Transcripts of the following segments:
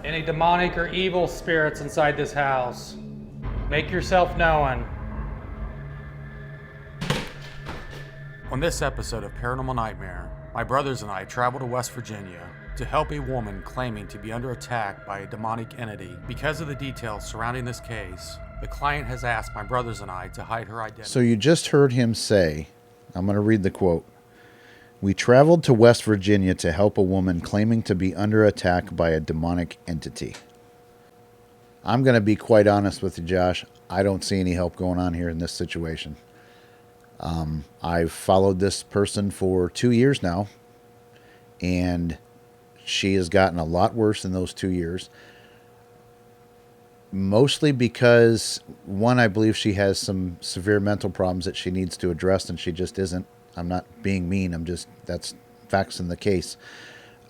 Any demonic or evil spirits inside this house, make yourself known. On this episode of Paranormal Nightmare, my brothers and I travel to West Virginia to help a woman claiming to be under attack by a demonic entity. Because of the details surrounding this case, the client has asked my brothers and I to hide her identity. So you just heard him say, I'm going to read the quote. We traveled to West Virginia to help a woman claiming to be under attack by a demonic entity. I'm going to be quite honest with you, Josh. I don't see any help going on here in this situation. I've followed this person for 2 years now, and she has gotten a lot worse in those 2 years. Mostly because, one, I believe she has some severe mental problems that she needs to address, and she just isn't. I'm not being mean. That's facts in the case.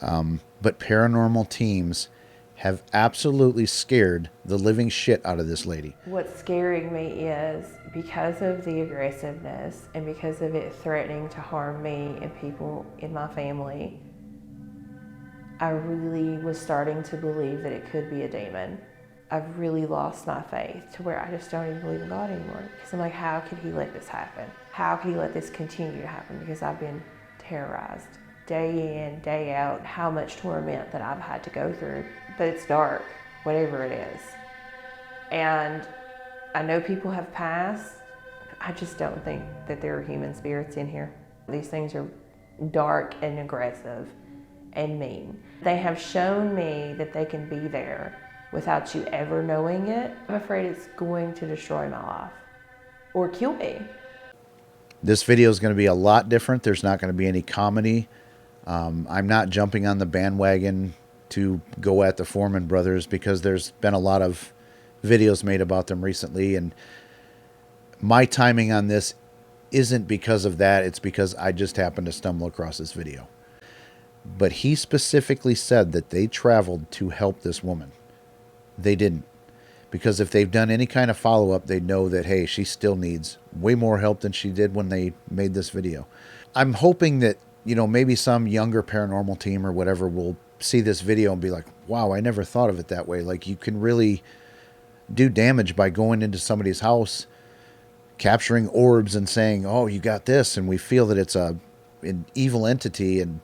But paranormal teams have absolutely scared the living shit out of this lady. What's scaring me is because of the aggressiveness and because of it threatening to harm me and people in my family, I really was starting to believe that it could be a demon. I've really lost my faith to where I just don't even believe in God anymore. Because I'm like, how could he let this happen? How could he let this continue to happen? Because I've been terrorized day in, day out, how much torment that I've had to go through. But it's dark, whatever it is. And I know people have passed. I just don't think that there are human spirits in here. These things are dark and aggressive and mean. They have shown me that they can be there without you ever knowing it. I'm afraid it's going to destroy my life or kill me. This video is going to be a lot different. There's not going to be any comedy. I'm not jumping on the bandwagon to go at the Foreman brothers because there's been a lot of videos made about them recently, and my timing on this isn't because of that. It's because I just happened to stumble across this video. But he specifically said that they traveled to help this woman. They didn't. Because if they've done any kind of follow-up, they know that, hey, she still needs way more help than she did when they made this video. I'm hoping that, maybe some younger paranormal team or whatever will see this video and be like, wow, I never thought of it that way. Like, you can really do damage by going into somebody's house, capturing orbs and saying, oh, you got this, and we feel that it's an evil entity, and,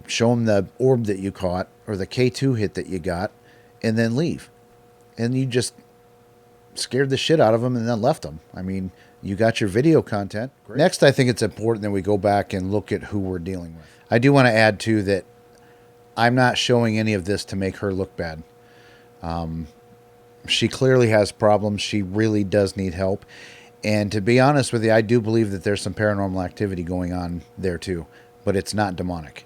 show them the orb that you caught or the K2 hit that you got, and then leave. And you just scared the shit out of them and then left them. I mean, you got your video content. Great. Next, I think it's important that we go back and look at who we're dealing with. I do want to add, too, that I'm not showing any of this to make her look bad. She clearly has problems. She really does need help. And to be honest with you, I do believe that there's some paranormal activity going on there, too. But it's not demonic.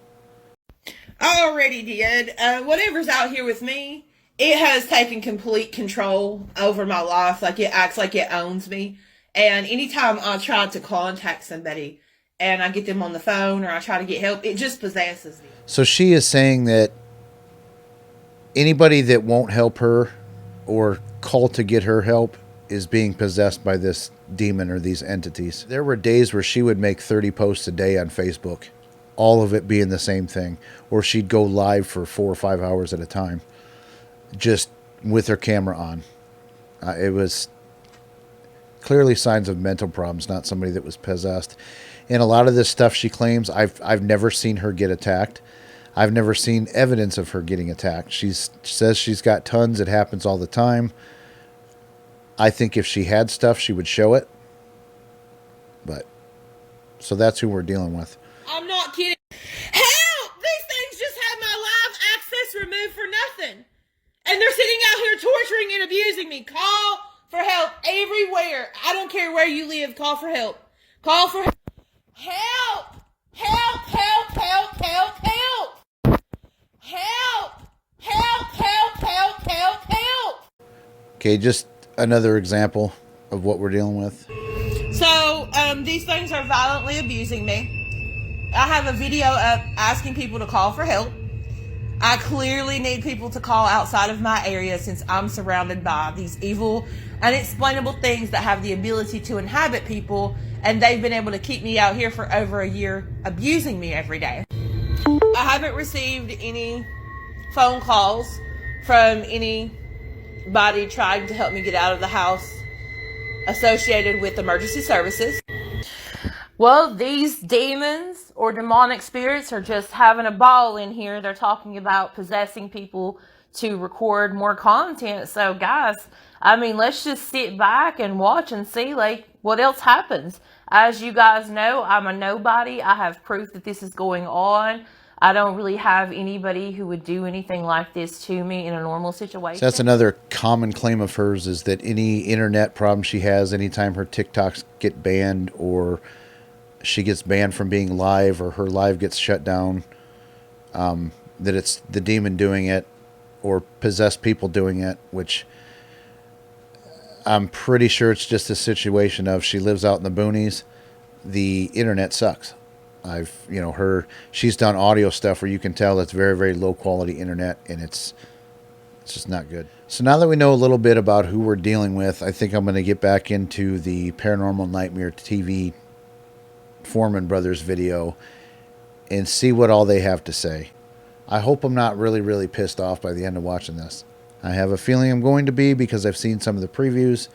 I already did. Whatever's out here with me, it has taken complete control over my life. Like, it acts like it owns me. And anytime I try to contact somebody and I get them on the phone or I try to get help, it just possesses me. So she is saying that anybody that won't help her or call to get her help is being possessed by this demon or these entities. There were days where she would make 30 posts a day on Facebook, all of it being the same thing. Or she'd go live for 4 or 5 hours at a time, just with her camera on. It was clearly signs of mental problems, not somebody that was possessed. And a lot of this stuff she claims, I've never seen her get attacked. I've never seen evidence of her getting attacked. She says she's got tons. It happens all the time. I think if she had stuff, she would show it. But, so that's who we're dealing with. I'm not kidding. Help! These things just had my live access removed for nothing. And they're sitting out here torturing and abusing me. Call for help everywhere. I don't care where you live. Call for help. Call for help. Help! Help! Help! Help! Help! Help! Help! Help! Help! Help! Help! Help! Okay, just another example of what we're dealing with. So, these things are violently abusing me. I have a video up asking people to call for help. I clearly need people to call outside of my area since I'm surrounded by these evil, unexplainable things that have the ability to inhabit people, and they've been able to keep me out here for over a year, abusing me every day. I haven't received any phone calls from anybody trying to help me get out of the house associated with emergency services. Well, these demons or demonic spirits are just having a ball in here. They're talking about possessing people to record more content. So, guys, I mean, let's just sit back and watch and see, like, what else happens. As you guys know, I'm a nobody. I have proof that this is going on. I don't really have anybody who would do anything like this to me in a normal situation. So that's another common claim of hers, is that any internet problem she has, anytime her TikToks get banned or she gets banned from being live or her live gets shut down, that it's the demon doing it or possessed people doing it, which I'm pretty sure it's just a situation of she lives out in the boonies. The internet sucks. She's done audio stuff where you can tell it's very, very low quality internet, and it's just not good. So now that we know a little bit about who we're dealing with, I think I'm going to get back into the Paranormal Nightmare TV Foreman Brothers video and see what all they have to say. I hope I'm not really, really pissed off by the end of watching this. I have a feeling I'm going to be, because I've seen some of the previews.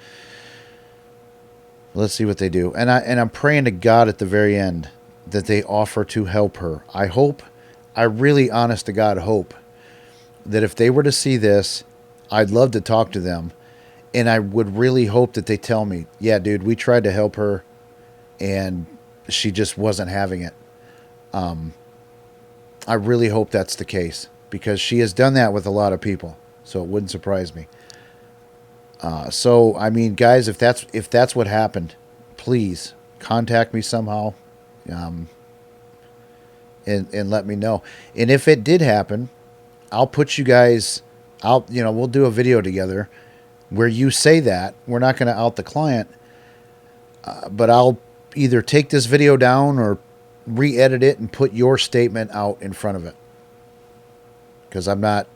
Let's see what they do. And I'm praying to God at the very end that they offer to help her. I really, honest to God, hope that if they were to see this, I'd love to talk to them. And I would really hope that they tell me, yeah, dude, we tried to help her and she just wasn't having it. I really hope that's the case, because she has done that with a lot of people. So it wouldn't surprise me. So, I mean, guys, if that's what happened, please contact me somehow. And let me know. And if it did happen, I'll put you guys out, we'll do a video together where you say that. We're not going to out the client, but I'll either take this video down or re-edit it and put your statement out in front of it. Because I'm not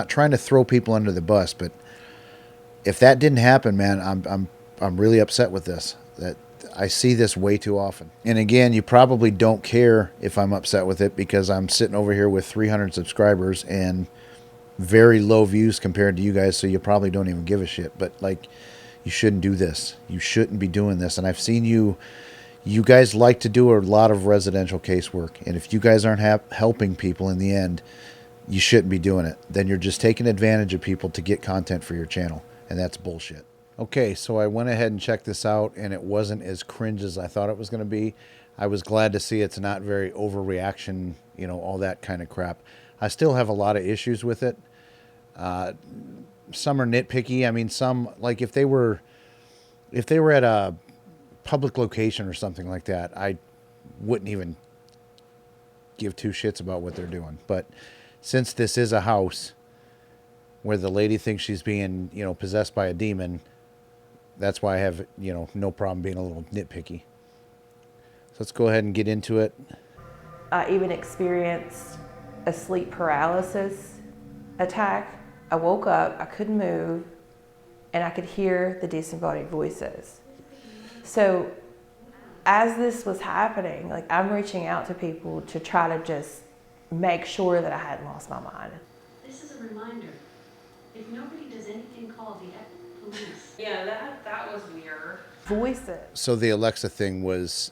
trying to throw people under the bus, but if that didn't happen, man, I'm really upset with this. That I see this way too often. And again, you probably don't care if I'm upset with it, because I'm sitting over here with 300 subscribers and very low views compared to you guys, so you probably don't even give a shit. But, like, you shouldn't do this. You shouldn't be doing this. And I've seen you guys like to do a lot of residential casework. And if you guys aren't helping people in the end, you shouldn't be doing it. Then you're just taking advantage of people to get content for your channel. And that's bullshit. Okay, so I went ahead and checked this out, and it wasn't as cringe as I thought it was going to be. I was glad to see it's not very overreaction, all that kind of crap. I still have a lot of issues with it. Some are nitpicky. I mean, some, like, if they were at a public location or something like that, I wouldn't even give two shits about what they're doing. But since this is a house where the lady thinks she's being, possessed by a demon, that's why I have, no problem being a little nitpicky. So let's go ahead and get into it. I even experienced a sleep paralysis attack. I woke up, I couldn't move, and I could hear the disembodied voices. So as this was happening, like, I'm reaching out to people to try to just make sure that I hadn't lost my mind. This is a reminder. If nobody does anything, call the police. Yeah, that was weird. Voices. So the Alexa thing was,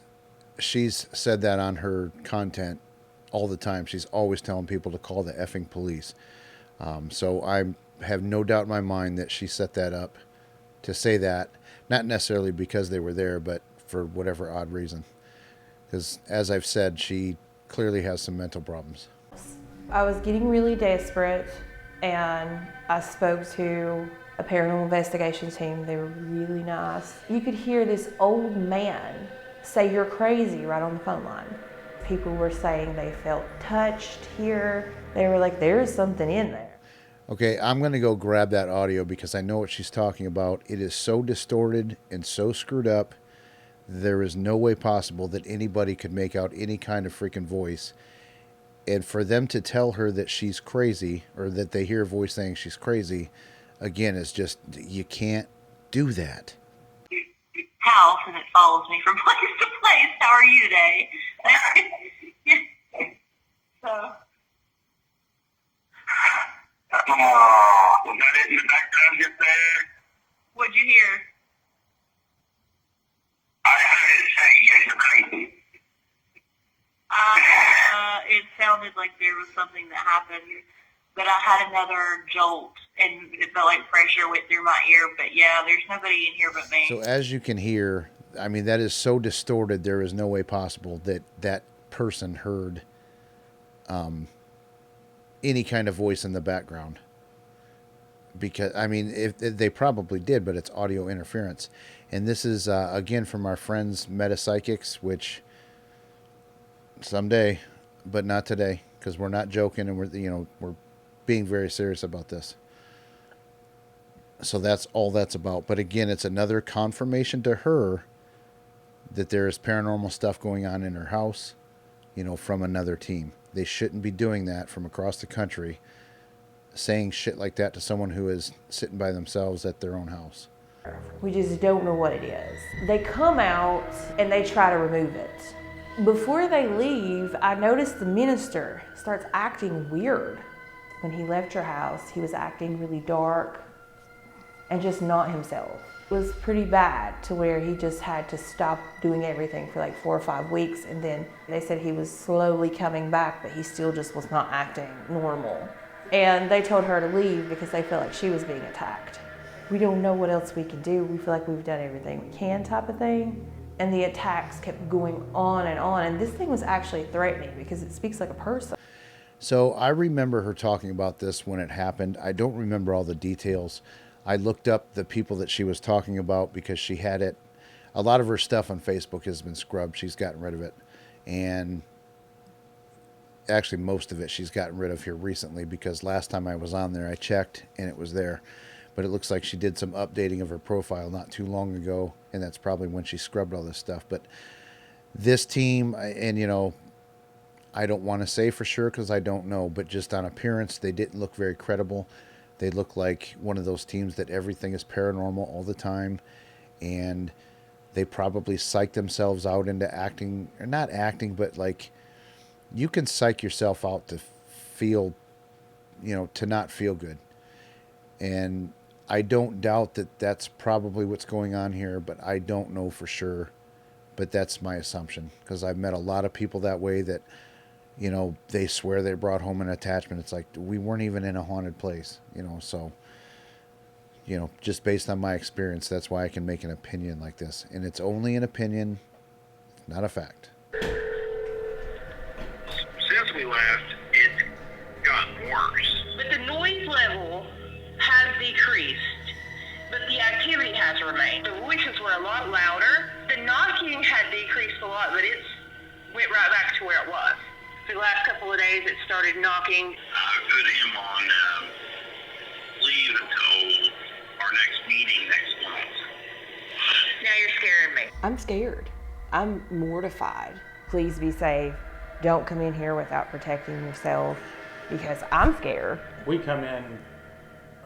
she's said that on her content all the time. She's always telling people to call the effing police. So I have no doubt in my mind that she set that up to say that, not necessarily because they were there, but for whatever odd reason. Because, as I've said, she clearly has some mental problems. I was getting really desperate, and I spoke to a paranormal investigation team. They were really nice. You could hear this old man say, "You're crazy," right on the phone line. People were saying they felt touched here. They were like, there is something in there. Okay, I'm going to go grab that audio because I know what she's talking about. It is so distorted and so screwed up. There is no way possible that anybody could make out any kind of freaking voice. And for them to tell her that she's crazy, or that they hear a voice saying she's crazy, again, is just, you can't do that. House, and it follows me from place to place. How are you today? So. Was that it in the background just there? What'd you hear? I heard it say, you guys are crazy. It sounded like there was something that happened, but I had another jolt, and it felt like pressure went through my ear. But yeah, there's nobody in here but me. So as you can hear, I mean, that is so distorted, there is no way possible that that person heard any kind of voice in the background. Because, I mean, if they probably did, but it's audio interference. And this is, again, from our friends Metapsychics, which someday, but not today, because we're not joking, and we're being very serious about this. So that's all that's about. But again, it's another confirmation to her that there is paranormal stuff going on in her house, from another team. They shouldn't be doing that from across the country, saying shit like that to someone who is sitting by themselves at their own house. We just don't know what it is. They come out and they try to remove it. Before they leave, I noticed the minister starts acting weird. When he left your house, he was acting really dark and just not himself. It was pretty bad to where he just had to stop doing everything for like 4 or 5 weeks, and then they said he was slowly coming back, but he still just was not acting normal. And they told her to leave because they felt like she was being attacked. We don't know what else we can do. We feel like we've done everything we can, type of thing. And the attacks kept going on. And this thing was actually threatening because it speaks like a person. So I remember her talking about this when it happened. I don't remember all the details. I looked up the people that she was talking about because she had it. A lot of her stuff on Facebook has been scrubbed. She's gotten rid of it. And actually most of it she's gotten rid of here recently, because last time I was on there, I checked and it was there. But it looks like she did some updating of her profile not too long ago, and that's probably when she scrubbed all this stuff. But this team, and I don't want to say for sure because I don't know, but just on appearance, they didn't look very credible. They look like one of those teams that everything is paranormal all the time, and they probably psych themselves out into acting, or not acting, but like, you can psych yourself out to feel, to not feel good. And I don't doubt that that's probably what's going on here, but I don't know for sure. But that's my assumption, because I've met a lot of people that way that, they swear they brought home an attachment. It's like, we weren't even in a haunted place, so, just based on my experience, that's why I can make an opinion like this. And it's only an opinion, not a fact. Since we left, it's gotten worse. But the noise level has decreased, but the activity has remained. The voices were a lot louder. The knocking had decreased a lot, but it's went right back to where it was. The last couple of days, it started knocking. I put him on leave until our next meeting next month. Now you're scaring me. I'm scared. I'm mortified. Please be safe. Don't come in here without protecting yourself, because I'm scared. We come in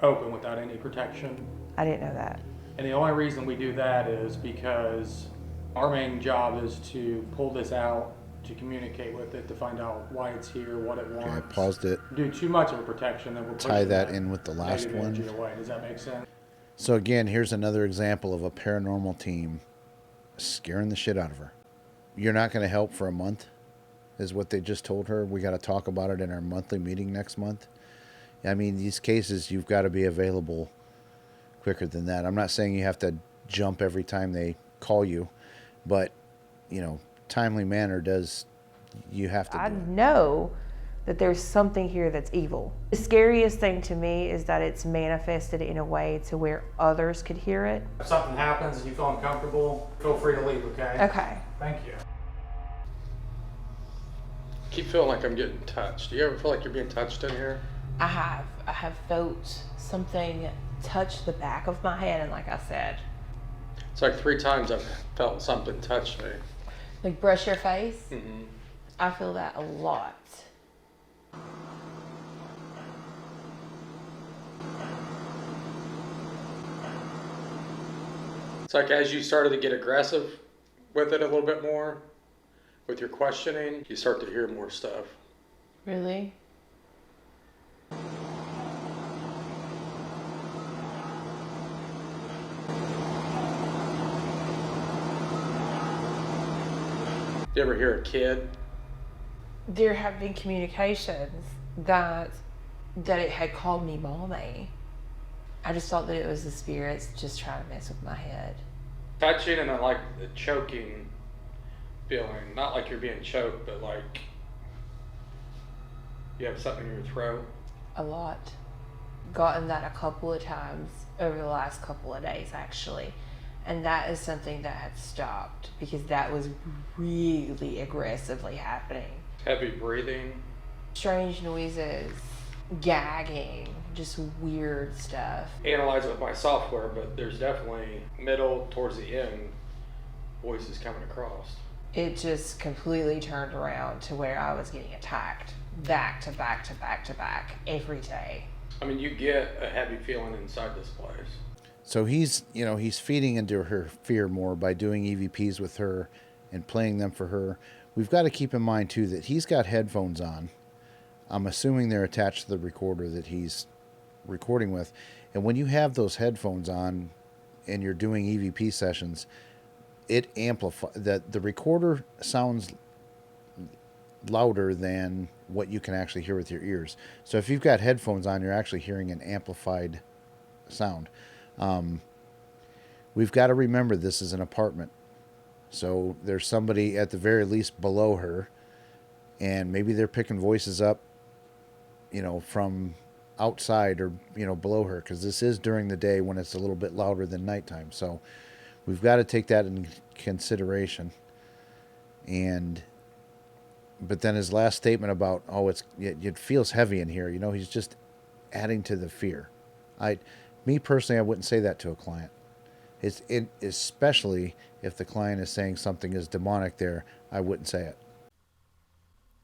open without any protection. I didn't know that. And the only reason we do that is because our main job is to pull this out, to communicate with it, to find out why it's here, what it wants. Okay, I paused it. Do too much of a protection, then we'll Tie that in with the last one. Away. Does that make sense? So again, here's another example of a paranormal team scaring the shit out of her. You're not going to help for a month, is what they just told her. We got to talk about it in our monthly meeting next month. I mean, these cases, you've got to be available quicker than that. I'm not saying you have to jump every time they call you, but, timely manner does, you have to do I it. know that there's something here that's evil. The scariest thing to me is that it's manifested in a way to where others could hear it. If something happens and you feel uncomfortable, feel free to leave, okay? Okay. Thank you. I keep feeling like I'm getting touched. Do you ever feel like you're being touched in here? I have felt something touch the back of my head, and like I said, It's like 3 times I've felt something touch me. like brush your face. Mm-hmm. I feel that a lot. It's like as you started to get aggressive with it a little bit more, with your questioning, you start to hear more stuff. Really? You ever hear a kid? There have been communications that it had called me mommy. I just thought that it was the spirits just trying to mess with my head. Touching and then like the choking feeling. Not like you're being choked, but like you have something in your throat. A lot. Gotten that a couple of times over the last couple of days, actually. And that is something that had stopped because that was really aggressively happening. Heavy breathing. Strange noises, gagging, just weird stuff. Analyze it with my software, but there's definitely middle towards the end voices coming across. It just completely turned around to where I was getting attacked back to back to back to back every day. I mean, you get a heavy feeling inside this place. So he's feeding into her fear more by doing EVPs with her and playing them for her. We've got to keep in mind too that he's got headphones on. I'm assuming they're attached to the recorder that he's recording with. And when you have those headphones on and you're doing EVP sessions, it amplifies that the recorder sounds louder than what you can actually hear with your ears. So if you've got headphones on, you're actually hearing an amplified sound. We've got to remember this is an apartment. So there's somebody at the very least below her, and maybe they're picking voices up, from outside or, below her, because this is during the day when it's a little bit louder than nighttime. So we've got to take that in consideration. But then his last statement about, it feels heavy in here, he's just adding to the fear. Me personally, I wouldn't say that to a client. Especially if the client is saying something is demonic there, I wouldn't say it.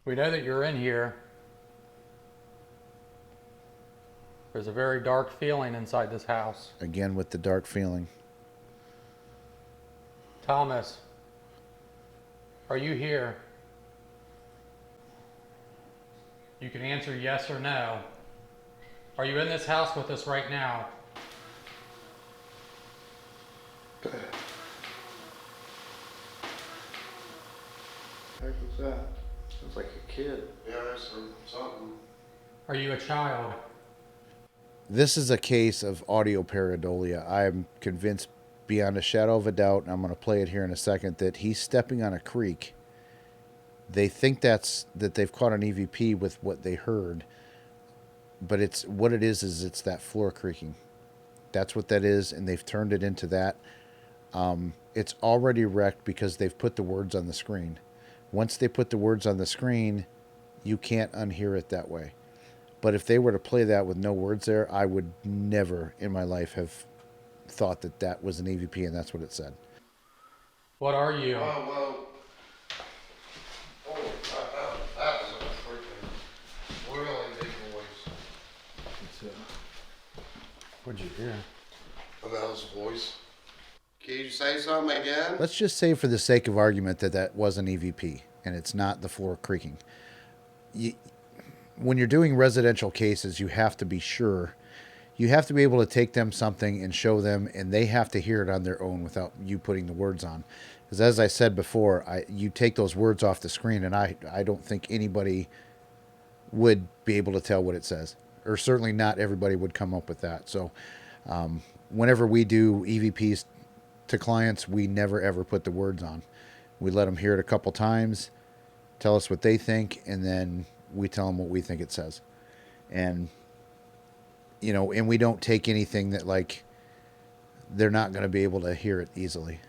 We know that you're in here. There's a very dark feeling inside this house. Again, with the dark feeling. Thomas, are you here? You can answer yes or no. Are you in this house with us right now? Heck was that? Sounds like a kid. Yeah, that's something. Are you a child? This is a case of audio pareidolia. I'm convinced beyond a shadow of a doubt, and I'm going to play it here in a second, that he's stepping on a creek. They think that they've caught an EVP with what they heard, but it's that floor creaking. That's what that is, and they've turned it into that. It's already wrecked because they've put the words on the screen. Once they put the words on the screen, you can't unhear it that way. But if they were to play that with no words there, I would never in my life have thought that was an EVP and that's what it said. What are you? Oh, that was a freaking really big voice. What'd you hear? That was a voice. Can you say something again? Let's just say for the sake of argument that was an EVP and it's not the floor creaking. When you're doing residential cases, you have to be sure. You have to be able to take them something and show them, and they have to hear it on their own without you putting the words on. Because as I said before, you take those words off the screen, and I don't think anybody would be able to tell what it says. Or certainly not everybody would come up with that. So whenever we do EVPs to clients, we never ever put the words on. We let them hear it a couple times, tell us what they think, and then we tell them what we think it says. And and we don't take anything that they're not going to be able to hear it easily.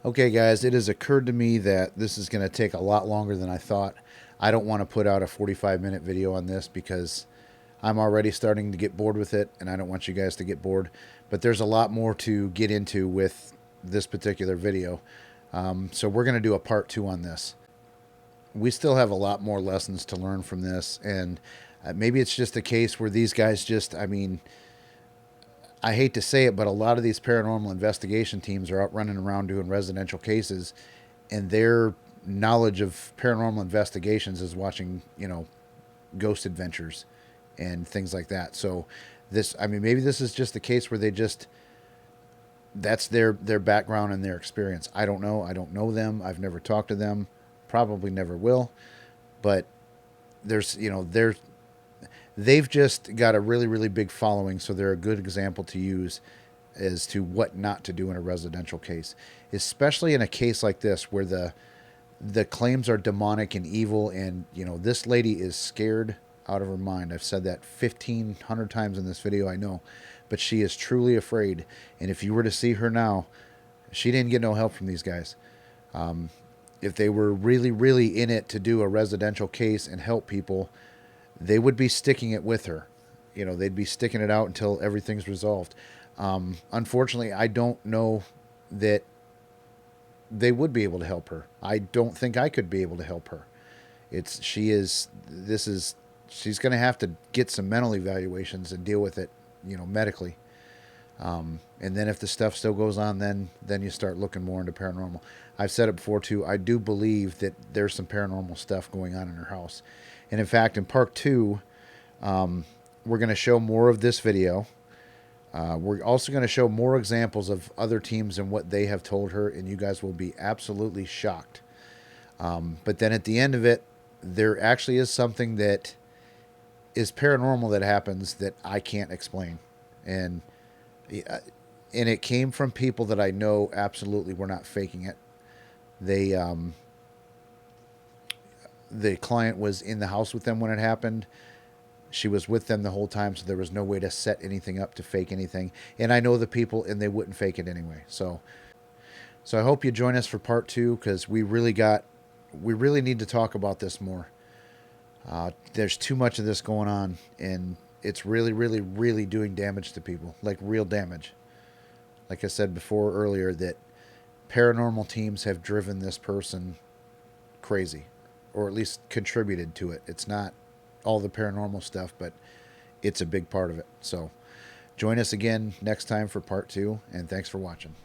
Okay, guys, it has occurred to me that this is going to take a lot longer than I thought. I don't want to put out a 45-minute video on this because I'm already starting to get bored with it, and I don't want you guys to get bored. But there's a lot more to get into with this particular video. So we're going to do a part 2 on this. We still have a lot more lessons to learn from this, and maybe it's just a case where these guys I hate to say it, but a lot of these paranormal investigation teams are out running around doing residential cases, and their knowledge of paranormal investigations is watching, Ghost Adventures and things like that. So maybe this is just a case where that's their background and their experience. I don't know. I don't know them. I've never talked to them. probably never will, but there's, they've just got a really, really big following, so they're a good example to use as to what not to do in a residential case, especially in a case like this where the claims are demonic and evil, and this lady is scared out of her mind. I've said that 1,500 times in this video, I know, but she is truly afraid. And if you were to see her now, she didn't get no help from these guys. If they were really, really in it to do a residential case and help people, they would be sticking it with her. They'd be sticking it out until everything's resolved. Unfortunately, I don't know that they would be able to help her. I don't think I could be able to help her. She's going to have to get some mental evaluations and deal with it, medically. And then if the stuff still goes on, then you start looking more into paranormal. I've said it before too. I do believe that there's some paranormal stuff going on in her house. And in fact, in part 2, we're going to show more of this video. We're also going to show more examples of other teams and what they have told her, and you guys will be absolutely shocked. But then at the end of it, there actually is something that is paranormal that happens that I can't explain. And it came from people that I know absolutely were not faking it. The client was in the house with them when it happened. She was with them the whole time, so there was no way to set anything up to fake anything. And I know the people, and they wouldn't fake it anyway. So I hope you join us for part 2, because we really need to talk about this more. There's too much of this going on, and it's really, really, really doing damage to people, like real damage. Like I said before earlier, that paranormal teams have driven this person crazy, or at least contributed to it. It's not all the paranormal stuff, but it's a big part of it. So join us again next time for part 2, and thanks for watching.